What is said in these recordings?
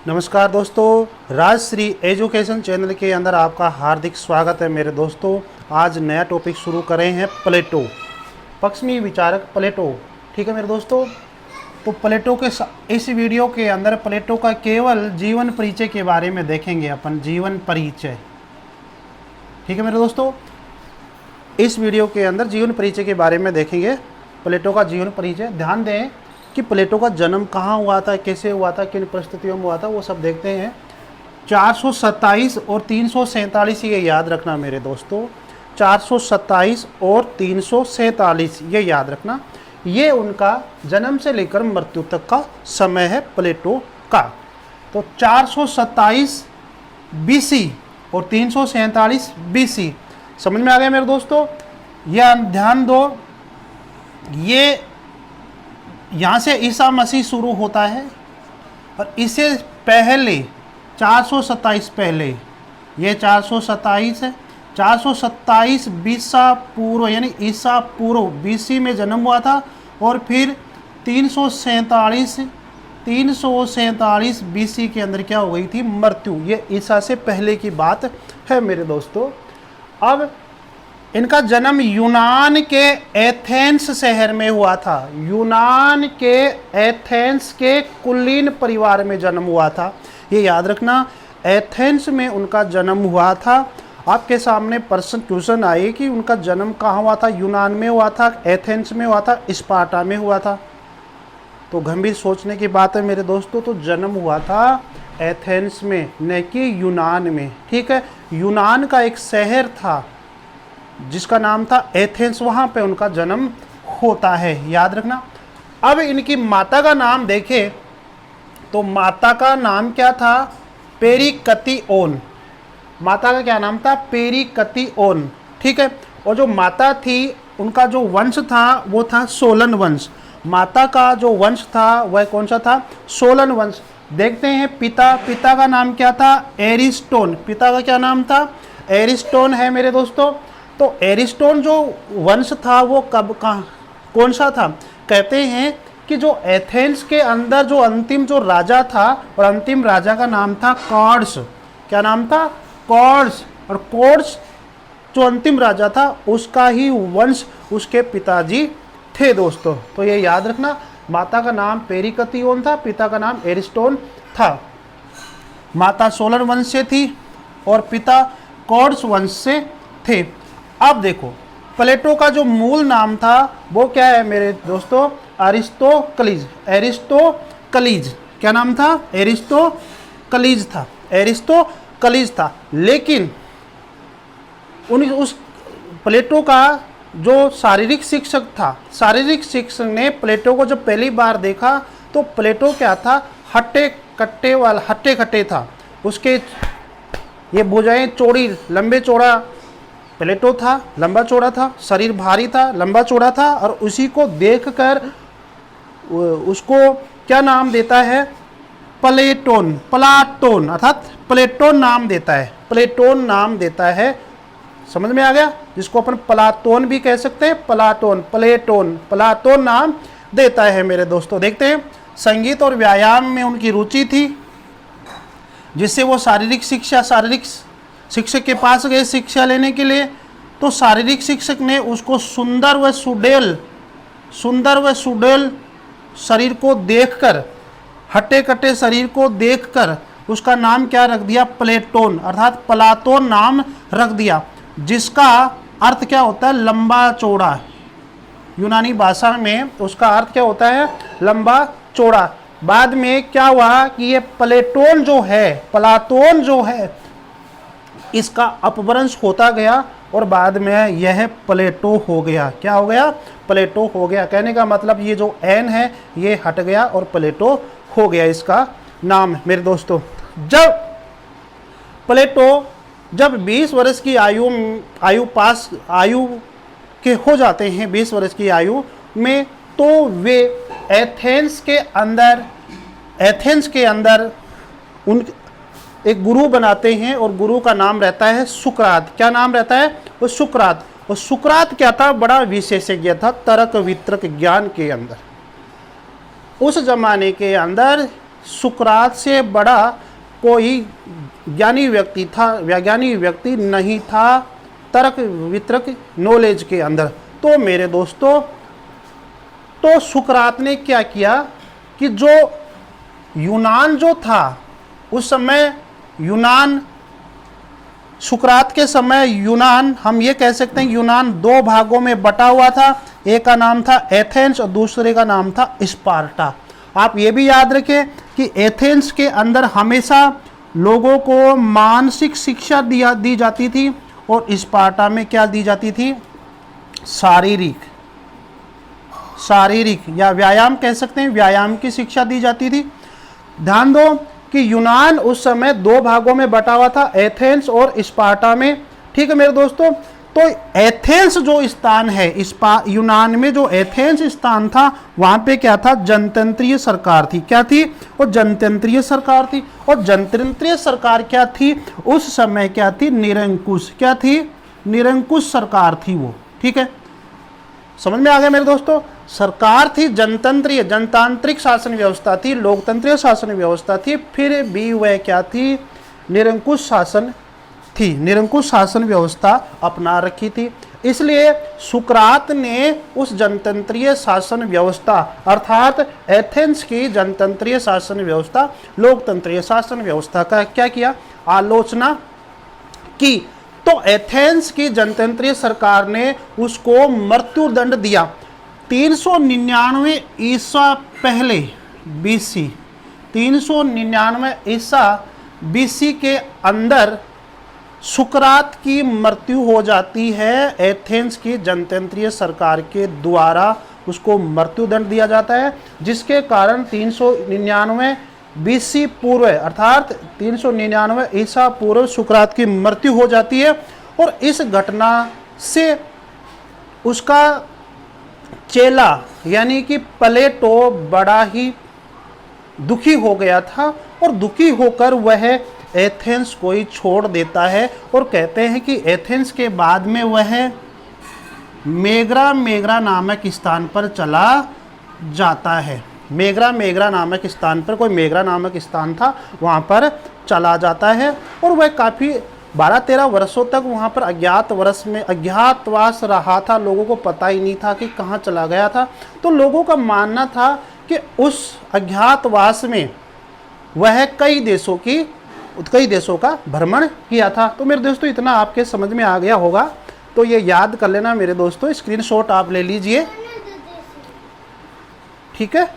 नमस्कार दोस्तों, Rajshree education channel के अंदर आपका हार्दिक स्वागत है मेरे दोस्तों। आज नया टॉपिक शुरू करें हैं प्लेटो, पश्चिमी विचारक प्लेटो। ठीक है मेरे दोस्तों, तो प्लेटो के इस वीडियो के अंदर प्लेटो का केवल जीवन परिचय के बारे में देखेंगे अपन, जीवन परिचय। ठीक है मेरे दोस्तों, इस वीडियो के अंदर जीवन परिचय के बारे में देखेंगे, प्लेटो का जीवन परिचय। ध्यान दें कि प्लेटो का जन्म कहाँ हुआ था, कैसे हुआ था, किन परिस्थितियों में हुआ था, वो सब देखते हैं। 427 और 347 ये याद रखना मेरे दोस्तों, 427 और 347 ये याद रखना। ये उनका जन्म से लेकर मृत्यु तक का समय है प्लेटो का। तो 427 BC और 347 BC समझ में आ गया मेरे दोस्तों। यह ध्यान दो, ये यहाँ से ईसा मसीह शुरू होता है और इससे पहले 427 पहले, ये 427 है, 427 ईसा पूर्व यानी ईसा पूर्व BC में जन्म हुआ था और फिर 347 BC के अंदर क्या हो गई थी, मृत्यु। ये ईसा से पहले की बात है मेरे दोस्तों। अब इनका जन्म यूनान के एथेंस शहर में हुआ था। यूनान के एथेंस के कुलीन परिवार में जन्म हुआ था, ये याद रखना। एथेंस में उनका जन्म हुआ था। आपके सामने प्रश्न क्वेश्चन आए कि उनका जन्म कहाँ हुआ था, यूनान में हुआ था, एथेंस में हुआ था, स्पार्टा में हुआ था। तो गंभीर सोचने की बात है मेरे दोस्तों। तो जन्म हुआ था एथेंस में, न कि यूनान में। ठीक है, यूनान का एक शहर था जिसका नाम था एथेंस, वहाँ पे उनका जन्म होता है, याद रखना। अब इनकी माता का नाम देखें तो माता का नाम क्या था, पेरिकतिओन। माता का क्या नाम था, पेरिकतिओन। ठीक है, और जो माता थी उनका जो वंश था वो था सोलन वंश। माता का जो वंश था वह कौन सा था, सोलन वंश। देखते हैं पिता का नाम क्या था, एरिस्टोन। पिता का क्या नाम था, एरिस्टोन है मेरे दोस्तों। तो एरिस्टोन जो वंश था वो कौन सा था, कहते हैं कि जो एथेंस के अंदर जो अंतिम जो राजा था, और अंतिम राजा का नाम था कॉर्ड्स। क्या नाम था, कॉर्ड्स। और कॉर्ड्स जो अंतिम राजा था उसका ही वंश उसके पिताजी थे दोस्तों। तो ये याद रखना, माता का नाम पेरिकतिओन था, पिता का नाम एरिस्टोन था। माता सोलर वंश से थी और पिता कॉर्ड्स वंश से थे। अब देखो, प्लेटो का जो मूल नाम था वो क्या है मेरे दोस्तों, अरिस्टोकलीज। एरिस्टोकलीज क्या नाम था, एरिस्टोकलीज था, एरिस्टोकलीज था। लेकिन उस प्लेटो का जो शारीरिक शिक्षक था, शारीरिक शिक्षक ने प्लेटो को जब पहली बार देखा तो प्लेटो क्या था, हट्टे कट्टे था। उसके ये भुजाएं चौड़ी, लंबे चौड़ा प्लेटो था, लंबा चौड़ा था, शरीर भारी था, लंबा चौड़ा था। और उसी को देखकर उसको क्या नाम देता है, प्लाटोन अर्थात प्लेटोन नाम देता है, प्लेटोन नाम देता है। समझ में आ गया, जिसको अपन प्लाटोन भी कह सकते हैं, प्लाटोन नाम देता है मेरे दोस्तों। देखते हैं, संगीत और व्यायाम में उनकी रुचि थी, जिससे वो शारीरिक शिक्षक के पास गए शिक्षा लेने के लिए। तो शारीरिक शिक्षक ने उसको सुंदर व सुडौल शरीर को देखकर, हट्टे कट्टे शरीर को देखकर उसका नाम क्या रख दिया, प्लेटोन अर्थात प्लाटोन नाम रख दिया, जिसका अर्थ क्या होता है, लंबा चौड़ा। यूनानी भाषा में उसका अर्थ क्या होता है, लंबा चौड़ा। बाद में क्या हुआ कि ये प्लेटोन जो है इसका अपभ्रंश होता गया और बाद में यह प्लेटो हो गया। क्या हो गया, प्लेटो हो गया। कहने का मतलब ये जो एन है ये हट गया और प्लेटो हो गया इसका नाम मेरे दोस्तों। जब प्लेटो 20 वर्ष की आयु के हो जाते हैं, 20 वर्ष की आयु में, तो वे एथेंस के अंदर उन एक गुरु बनाते हैं और गुरु का नाम रहता है सुकरात। क्या नाम रहता है, वो सुकरात। और सुकरात क्या था, बड़ा विशेषज्ञ था तर्क वितर्क ज्ञान के अंदर। उस जमाने के अंदर सुकरात से बड़ा कोई ज्ञानी व्यक्ति था, वैज्ञानिक व्यक्ति नहीं था तर्क वितर्क नॉलेज के अंदर। तो मेरे दोस्तों, तो सुकरात ने क्या किया कि जो यूनान जो था उस समय, यूनान, सुकरात के समय यूनान, हम ये कह सकते हैं यूनान दो भागों में बटा हुआ था। एक का नाम था एथेंस और दूसरे का नाम था स्पार्टा। आप ये भी याद रखें कि एथेंस के अंदर हमेशा लोगों को मानसिक शिक्षा दी जाती थी और स्पार्टा में क्या दी जाती थी? शारीरिक या व्यायाम कह सकते हैं, व्यायाम की शिक्षा दी जाती थी। ध्यान दो कि यूनान उस समय दो भागों में बटा हुआ था, एथेंस और स्पार्टा में। ठीक है मेरे दोस्तों, तो एथेंस जो स्थान है, यूनान में जो एथेंस स्थान था, वहां पे क्या था? जनतंत्रीय सरकार थी। क्या थी? और जनतंत्रीय सरकार थी। और जनतंत्रीय सरकार क्या थी? उस समय क्या थी? निरंकुश। क्या थी? निरंकुश सरकार थी वो। ठीक है, समझ में आ गया मेरे दोस्तों? सरकार थी जनतंत्रीय, जनतांत्रिक शासन व्यवस्था थी, लोकतंत्रीय शासन व्यवस्था थी, फिर भी वह क्या थी? निरंकुश शासन थी, निरंकुश शासन व्यवस्था अपना रखी थी। इसलिए सुकरात ने उस जनतंत्रीय शासन व्यवस्था अर्थात एथेंस की जनतंत्रीय शासन व्यवस्था, लोकतंत्रीय शासन व्यवस्था का क्या किया? आलोचना की। तो एथेंस की जनतंत्रीय सरकार ने उसको मृत्युदंड दिया। 399 ईसा पहले बीसी, 399 ईसा बीसी के अंदर सुकरात की मृत्यु हो जाती है। एथेंस की जनतंत्रीय सरकार के द्वारा उसको मृत्युदंड दिया जाता है, जिसके कारण 399 बीसी पूर्व अर्थात 399 ईसा पूर्व सुकरात की मृत्यु हो जाती है। और इस घटना से उसका चेला यानी कि प्लेटो बड़ा ही दुखी हो गया था और दुखी होकर वह एथेंस को ही छोड़ देता है। और कहते हैं कि एथेंस के बाद में वह मेगरा नामक स्थान पर चला जाता है। मेगरा नामक स्थान पर, कोई मेगरा नामक स्थान था, वहाँ पर चला जाता है। और वह काफ़ी 12-13 वर्षों तक वहाँ पर अज्ञातवास रहा था। लोगों को पता ही नहीं था कि कहाँ चला गया था। तो लोगों का मानना था कि उस अज्ञातवास में वह कई देशों का भ्रमण किया था। तो मेरे दोस्तों, इतना आपके समझ में आ गया होगा, तो ये याद कर लेना मेरे दोस्तों, स्क्रीनशॉट आप ले लीजिए। ठीक है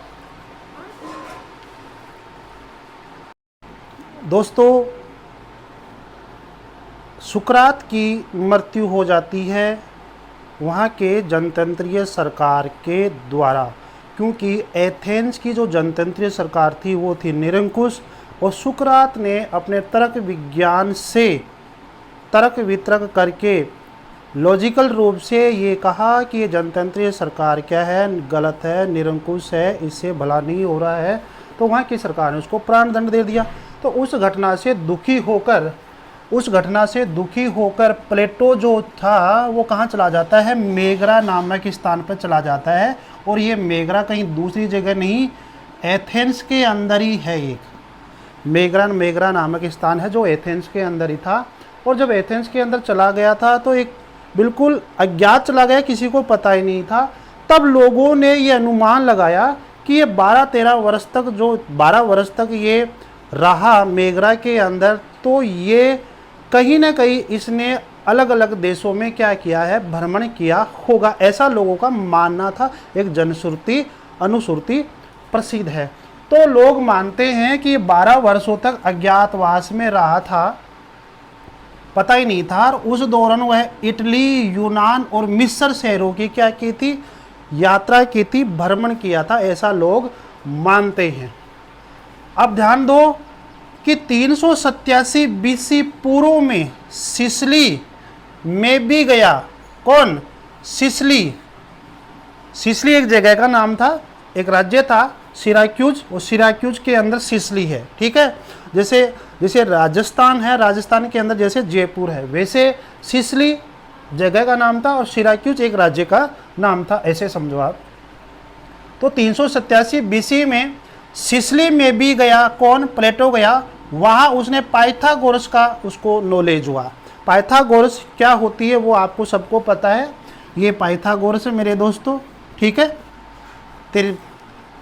दोस्तों, सुकरात की मृत्यु हो जाती है वहाँ के जनतंत्रीय सरकार के द्वारा, क्योंकि एथेंस की जो जनतंत्रीय सरकार थी वो थी निरंकुश। और सुकरात ने अपने तर्क विज्ञान से तर्क वितर्क करके लॉजिकल रूप से ये कहा कि ये जनतंत्रीय सरकार क्या है? गलत है, निरंकुश है, इससे भला नहीं हो रहा है। तो वहाँ की सरकार ने उसको प्राण दंड दे दिया। तो उस घटना से दुखी होकर प्लेटो जो था वो कहाँ चला जाता है? मेगरा नामक स्थान पर चला जाता है। और ये मेगरा कहीं दूसरी जगह नहीं, एथेंस के अंदर ही है। एक मेगरा नामक स्थान है जो एथेंस के अंदर ही था। और जब एथेंस के अंदर चला गया था तो एक बिल्कुल अज्ञात चला गया, किसी को पता ही नहीं था। तब लोगों ने ये अनुमान लगाया कि ये 12-13 वर्ष तक ये रहा मेगरा के अंदर, तो ये कहीं ना कहीं इसने अलग अलग देशों में क्या किया है? भ्रमण किया होगा, ऐसा लोगों का मानना था। एक अनुश्रुति प्रसिद्ध है। तो लोग मानते हैं कि 12 वर्षों तक अज्ञातवास में रहा था, पता ही नहीं था। और उस दौरान वह इटली, यूनान और मिस्र शहरों की क्या की थी? यात्रा की थी, भ्रमण किया था, ऐसा लोग मानते हैं। अब ध्यान दो कि 387 बीसी पूर्व में सिसिली में भी गया। कौन? सिसिली एक जगह का नाम था, एक राज्य था सिराक्यूज, और सिराक्यूज के अंदर सिसिली है। ठीक है, जैसे राजस्थान है, राजस्थान के अंदर जैसे जयपुर है, वैसे सिसिली जगह का नाम था और सिराक्यूज एक राज्य का नाम था, ऐसे समझो आप। तो 387 बीसी में सिसली में भी गया, कौन, प्लेटो गया, वहाँ उसने पाइथागोरस का उसको नॉलेज हुआ। पाइथागोरस क्या होती है वो आपको सबको पता है, ये पाइथागोरस है मेरे दोस्तों, ठीक है।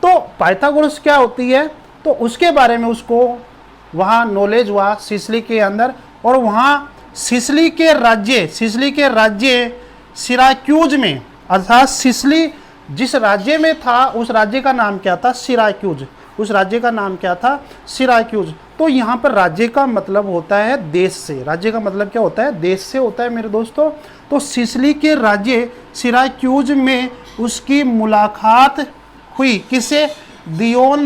तो पाइथागोरस क्या होती है, तो उसके बारे में उसको वहाँ नॉलेज हुआ सिसली के अंदर। और वहाँ सिसली के राज्य सिराक्यूज में, अर्थात सिसली जिस राज्य में था उस राज्य का नाम क्या था, सिराक्यूज, उस राज्य का नाम क्या था, सिराक्यूज। तो यहाँ पर राज्य का मतलब होता है देश से, राज्य का मतलब क्या होता है, देश से होता है मेरे दोस्तों। तो सिसली के राज्य सिराक्यूज में उसकी मुलाकात हुई, किसे, दियोन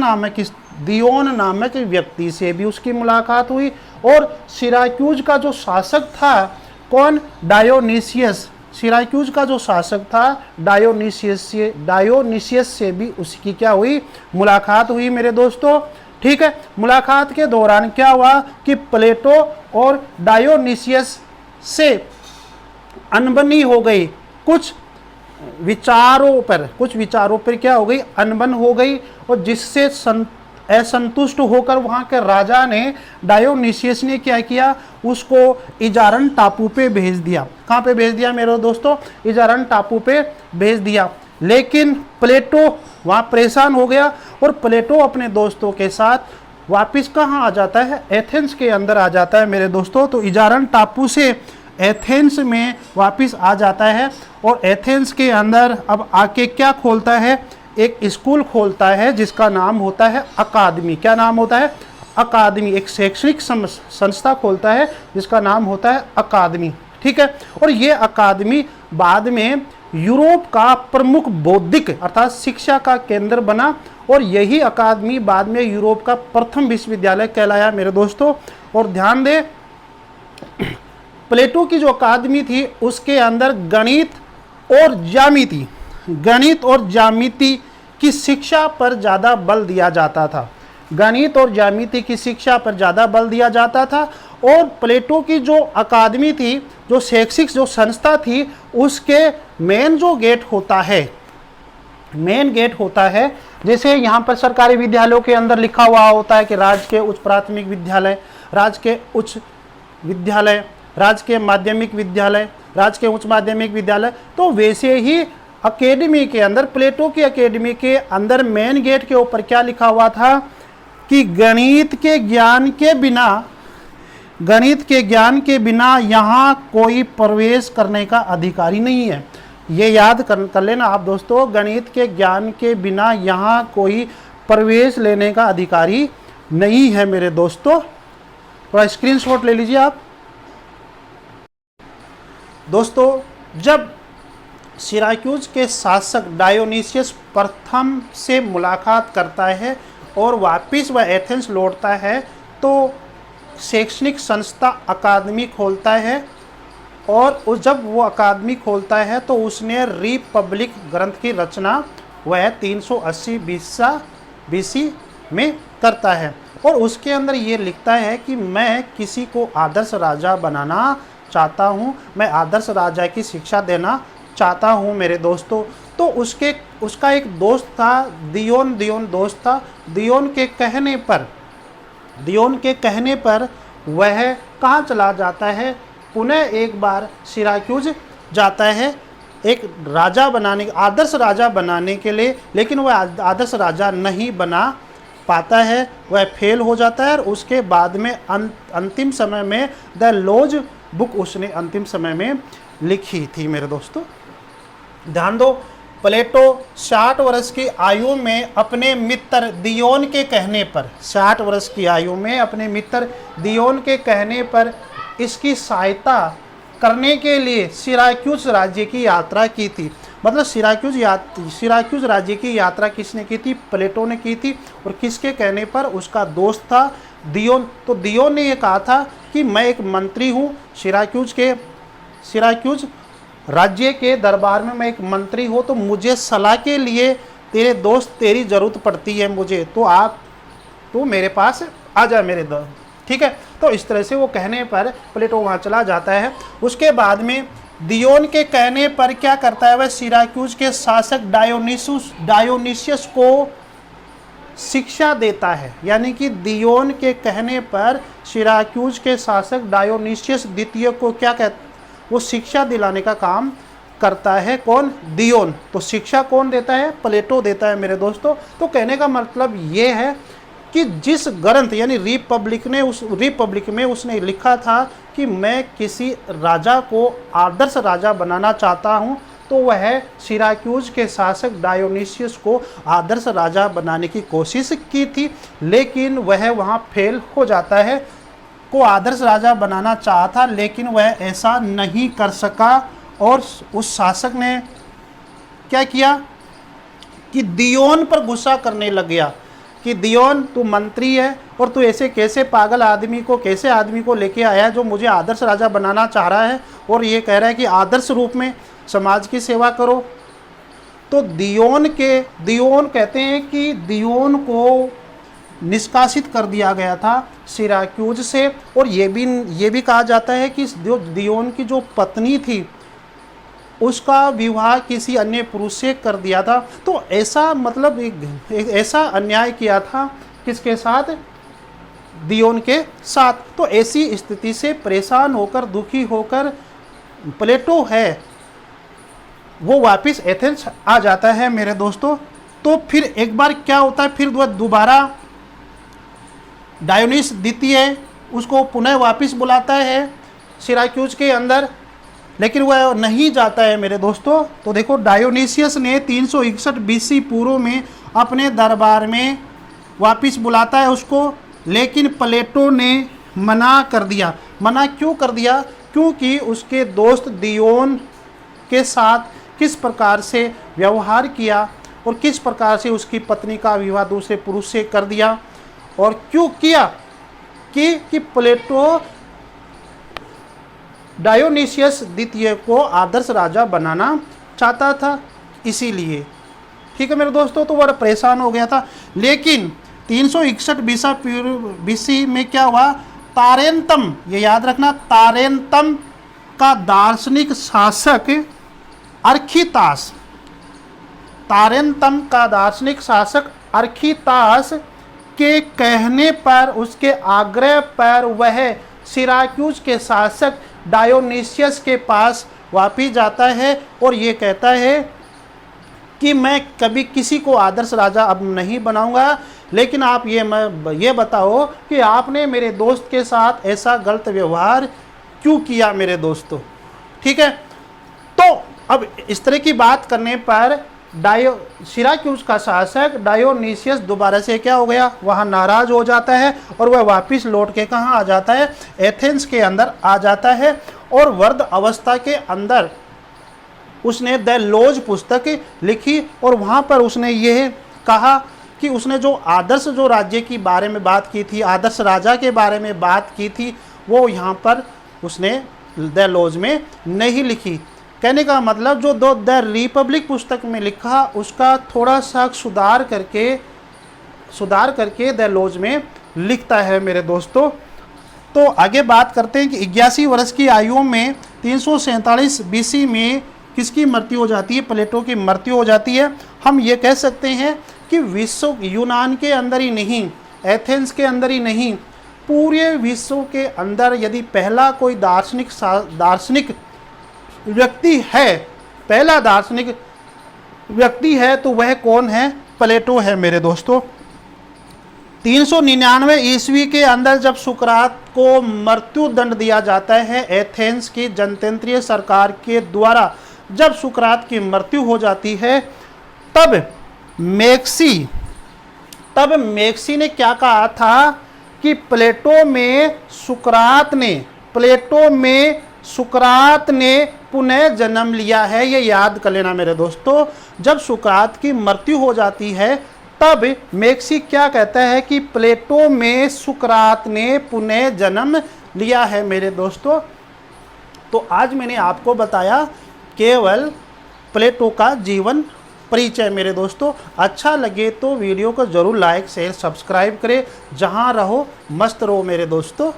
नामक व्यक्ति से भी उसकी मुलाकात हुई। और सिराक्यूज का जो शासक था, कौन, डायोनिसियस, सिराक्यूज का जो शासक था डायोनिसियस से भी उसकी क्या हुई, मुलाकात हुई मेरे दोस्तों, ठीक है। मुलाकात के दौरान क्या हुआ कि प्लेटो और डायोनिसियस से अनबनी हो गई, कुछ विचारों पर क्या हो गई, अनबन हो गई। और जिससे असंतुष्ट होकर वहाँ के राजा ने, डायोनिसियस ने क्या किया, उसको इजारन टापू पे भेज दिया। कहाँ पे भेज दिया मेरे दोस्तों, इजारन टापू पे भेज दिया। लेकिन प्लेटो वहाँ परेशान हो गया और प्लेटो अपने दोस्तों के साथ वापस कहाँ आ जाता है, एथेंस के अंदर आ जाता है मेरे दोस्तों। तो इजारन टापू से एथेंस में वापस आ जाता है और एथेंस के अंदर अब आके क्या खोलता है, एक स्कूल खोलता है जिसका नाम होता है अकादमी। क्या नाम होता है, अकादमी। एक शैक्षणिक संस्था खोलता है जिसका नाम होता है अकादमी, ठीक है। और ये अकादमी बाद में यूरोप का प्रमुख बौद्धिक अर्थात शिक्षा का केंद्र बना और यही अकादमी बाद में यूरोप का प्रथम विश्वविद्यालय कहलाया मेरे दोस्तों। और ध्यान दें, प्लेटो की जो अकादमी थी उसके अंदर गणित और ज्यामिति की शिक्षा पर ज़्यादा बल दिया जाता था, गणित और ज्यामिति की शिक्षा पर ज़्यादा बल दिया जाता था। और प्लेटो की जो अकादमी थी, जो शैक्षिक जो संस्था थी, उसके मेन गेट होता है, जैसे यहाँ पर सरकारी विद्यालयों के अंदर लिखा हुआ होता है कि राज्य के उच्च प्राथमिक विद्यालय, राज्य के उच्च विद्यालय, राज्य के माध्यमिक विद्यालय, राज्य के उच्च माध्यमिक विद्यालय। तो वैसे ही अकेडमी के अंदर, प्लेटो की अकेडमी के अंदर मेन गेट के ऊपर क्या लिखा हुआ था कि गणित के ज्ञान के बिना यहाँ कोई प्रवेश करने का अधिकारी नहीं है। ये याद कर लेना आप दोस्तों, गणित के ज्ञान के बिना यहाँ कोई प्रवेश लेने का अधिकारी नहीं है मेरे दोस्तों। थोड़ा स्क्रीनशॉट ले लीजिए आप दोस्तों। जब सिराक्यूज के शासक डायोनिसियस प्रथम से मुलाकात करता है और वापस वह एथेंस लौटता है तो शैक्षणिक संस्था अकादमी खोलता है। और जब वो अकादमी खोलता है तो उसने रिपब्लिक ग्रंथ की रचना वह 380 बीसी में करता है। और उसके अंदर ये लिखता है कि मैं किसी को आदर्श राजा बनाना चाहता हूँ, मैं आदर्श राजा की शिक्षा देना चाहता हूँ मेरे दोस्तों। तो उसका एक दोस्त था, दियोन दोस्त था। दियोन के कहने पर वह कहाँ चला जाता है, पुनः एक बार सिराक्यूज जाता है एक राजा बनाने, आदर्श राजा बनाने के लिए। लेकिन वह आदर्श राजा नहीं बना पाता है, वह फेल हो जाता है। और उसके बाद में अंतिम समय में द लॉज बुक उसने अंतिम समय में लिखी थी मेरे दोस्तों। ध्यान दो, प्लेटो 60 वर्ष की आयु में अपने मित्र दियोन के कहने पर, 60 वर्ष की आयु में अपने मित्र दियोन के कहने पर इसकी सहायता करने के लिए सिराक्यूज राज्य की यात्रा की थी। मतलब सिराक्यूज राज्य की यात्रा किसने की थी, प्लेटो ने की थी। और किसके कहने पर, उसका दोस्त था दियोन। तो दियोन ने ये कहा था कि मैं एक मंत्री हूँ, सिराक्यूज राज्य के दरबार में मैं एक मंत्री हूँ, तो मुझे सलाह के लिए तेरी ज़रूरत पड़ती है मुझे, तो मेरे पास आ जा मेरे दोस्त, ठीक है। तो इस तरह से वो कहने पर प्लेटो वहाँ चला जाता है। उसके बाद में दियोन के कहने पर क्या करता है, वह सिराक्यूज के शासक डायोनिसियस को शिक्षा देता है, यानी कि दियोन के कहने पर सिराक्यूज के शासक डायोनिशियस द्वितीय को क्या कहते, वो शिक्षा दिलाने का काम करता है। कौन? दियोन। तो शिक्षा कौन देता है? प्लेटो देता है मेरे दोस्तों। तो कहने का मतलब ये है कि जिस ग्रंथ यानी रिपब्लिक में उसने लिखा था कि मैं किसी राजा को आदर्श राजा बनाना चाहता हूँ, तो वह सिराक्यूज के शासक डायोनिशियस को आदर्श राजा बनाने की कोशिश की थी, लेकिन वह वहाँ फेल हो जाता है। को आदर्श राजा बनाना चाहा लेकिन वह ऐसा नहीं कर सका, और उस शासक ने क्या किया कि दियोन पर गुस्सा करने लग गया कि दियोन, तू मंत्री है और तू ऐसे कैसे पागल आदमी को लेके आया जो मुझे आदर्श राजा बनाना चाह रहा है और ये कह रहा है कि आदर्श रूप में समाज की सेवा करो। तो दियोन कहते हैं कि दियोन को निष्कासित कर दिया गया था सिराक्यूज से, और ये भी कहा जाता है कि जो दियोन की जो पत्नी थी उसका विवाह किसी अन्य पुरुष से कर दिया था। तो ऐसा मतलब एक ऐसा अन्याय किया था किसके साथ? दियोन के साथ। तो ऐसी स्थिति से परेशान होकर, दुखी होकर प्लेटो है वो वापस एथेंस आ जाता है मेरे दोस्तों। तो फिर एक बार क्या होता है, फिर दोबारा डायोनिस द्वितीय उसको पुनः वापस बुलाता है सिराक्यूज के अंदर, लेकिन वह नहीं जाता है मेरे दोस्तों। तो देखो, डायोनिसियस ने 361 बीसी पूर्व में अपने दरबार में वापस बुलाता है उसको, लेकिन प्लेटो ने मना कर दिया। मना क्यों कर दिया? क्योंकि उसके दोस्त दियोन के साथ किस प्रकार से व्यवहार किया और किस प्रकार से उसकी पत्नी का विवाह दूसरे पुरुष से कर दिया, और क्यों किया कि प्लेटो डायोनिशियस द्वितीय को आदर्श राजा बनाना चाहता था, इसीलिए। ठीक है मेरे दोस्तों, तो वह परेशान हो गया था। लेकिन 361 बीसी में क्या हुआ? तारेंतम, ये याद रखना, तारेंतम का दार्शनिक शासक अर्खितास, तारेंतम का दार्शनिक शासक अर्खितास के कहने पर, उसके आग्रह पर वह सिराक्यूज के शासक डायोनिशियस के पास वापिस जाता है और ये कहता है कि मैं कभी किसी को आदर्श राजा अब नहीं बनाऊंगा, लेकिन आप ये बताओ कि आपने मेरे दोस्त के साथ ऐसा गलत व्यवहार क्यों किया मेरे दोस्तों। ठीक है, तो अब इस तरह की बात करने पर सिराक्यूज का शासक डायोनिशियस दोबारा से क्या हो गया, वहाँ नाराज हो जाता है और वह वापस लौट के कहाँ आ जाता है? एथेंस के अंदर आ जाता है। और वृद्ध अवस्था के अंदर उसने द लॉज पुस्तक लिखी और वहाँ पर उसने यह कहा कि उसने जो आदर्श जो राज्य की बारे में बात की थी, आदर्श राजा के बारे में बात की थी, वो यहाँ पर उसने द लॉज में नहीं लिखी। कहने का मतलब जो द रिपब्लिक पुस्तक में लिखा उसका थोड़ा सा सुधार करके द लॉज में लिखता है मेरे दोस्तों। तो आगे बात करते हैं कि 81 वर्ष की आयु में 347 बीसी में किसकी मृत्यु हो जाती है? प्लेटो की मृत्यु हो जाती है। हम ये कह सकते हैं कि विश्व यूनान के अंदर ही नहीं, एथेंस के अंदर ही नहीं, पूरे विश्व के अंदर यदि पहला कोई दार्शनिक व्यक्ति है, पहला दार्शनिक व्यक्ति है, तो वह कौन है? प्लेटो है मेरे दोस्तों। 399 ईस्वी के अंदर जब सुकरात को मृत्यु दंड दिया जाता है एथेंस की जनतंत्रीय सरकार के द्वारा, जब सुकरात की मृत्यु हो जाती है, तब मैक्सी ने क्या कहा था कि प्लेटो में सुकरात ने पुनः जन्म लिया है। ये याद कर लेना मेरे दोस्तों। जब सुकरात की मृत्यु हो जाती है तब मैक्सी क्या कहता है कि प्लेटो में सुकरात ने पुनः जन्म लिया है मेरे दोस्तों। तो आज मैंने आपको बताया केवल प्लेटो का जीवन परिचय मेरे दोस्तों। अच्छा लगे तो वीडियो को ज़रूर लाइक शेयर सब्सक्राइब करें। जहां रहो मस्त रहो मेरे दोस्तों।